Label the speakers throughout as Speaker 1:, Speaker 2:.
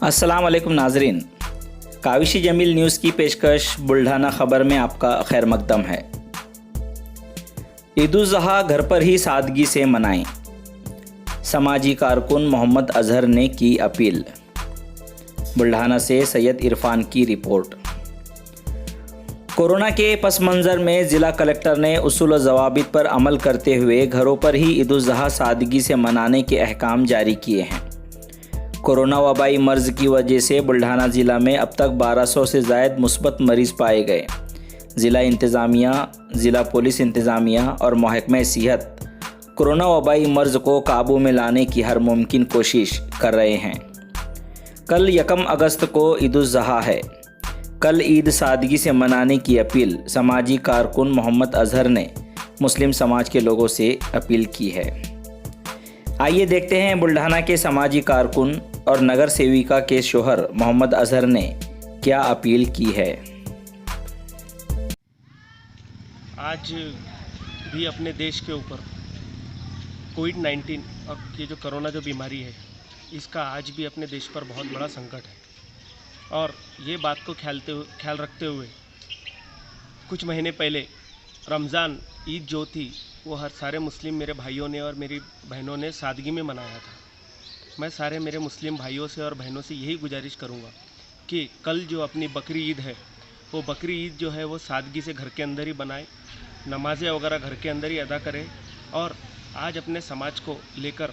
Speaker 1: अस्सलाम वालेकुम नाजरीन, काविशी जमील न्यूज़ की पेशकश बुल्ढाना खबर में आपका खैर मकदम है। ईद उल ज़ुहा घर पर ही सादगी से मनाएं, समाजी कारकुन मोहम्मद अजहर ने की अपील। बुल्ढाना से सैयद इरफान की रिपोर्ट। कोरोना के पस मंज़र में ज़िला कलेक्टर ने उसूल व ज़वाबित पर अमल करते हुए घरों पर ही ईद उल ज़ुहा सादगी से मनाने के अहकाम जारी किए हैं। कोरोना वबाई मर्ज़ की वजह से बुल्ढाना ज़िला में अब तक 1200 से ज़ायद मुस्बत मरीज़ पाए गए। ज़िला इंतज़ामिया, ज़िला पुलिस इंतज़ामिया और महकमा सेहत कोरोना वबाई मर्ज़ को काबू में लाने की हर मुमकिन कोशिश कर रहे हैं। कल 1 अगस्त को ईद उल ज़ुहा है। कल ईद सादगी से मनाने की अपील समाजी कारकुन मोहम्मद अजहर ने मुस्लिम समाज के लोगों से अपील की है। आइए देखते हैं बुल्ढाना के समाजी कारकुन और नगर सेविका के शोहर मोहम्मद अजहर ने क्या अपील की है।
Speaker 2: आज भी अपने देश के ऊपर कोविड-19 और ये जो कोरोना जो बीमारी है, इसका आज भी अपने देश पर बहुत बड़ा संकट है। और ये बात को ख्याल रखते हुए कुछ महीने पहले रमज़ान ईद जो थी वो हर सारे मुस्लिम मेरे भाइयों ने और मेरी बहनों ने सादगी में मनाया था। मैं सारे मेरे मुस्लिम भाइयों से और बहनों से यही गुजारिश करूँगा कि कल जो अपनी बकरी ईद है, वो बकरी ईद जो है वो सादगी से घर के अंदर ही बनाए, नमाज़ें वगैरह घर के अंदर ही अदा करें। और आज अपने समाज को लेकर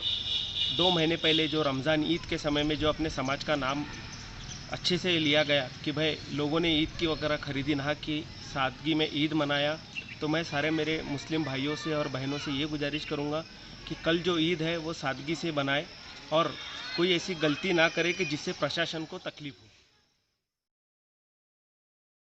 Speaker 2: 2 महीने पहले जो रमज़ान ईद के समय में जो अपने समाज का नाम अच्छे से लिया गया कि भाई लोगों ने ईद की वगैरह ख़रीदी ना की, सादगी में ईद मनाया, तो मैं सारे मेरे मुस्लिम भाइयों से और बहनों से ये गुजारिश करूँगा कि कल जो ईद है वो सादगी से बनाए और कोई ऐसी गलती ना करे कि जिससे प्रशासन को तकलीफ़ हो।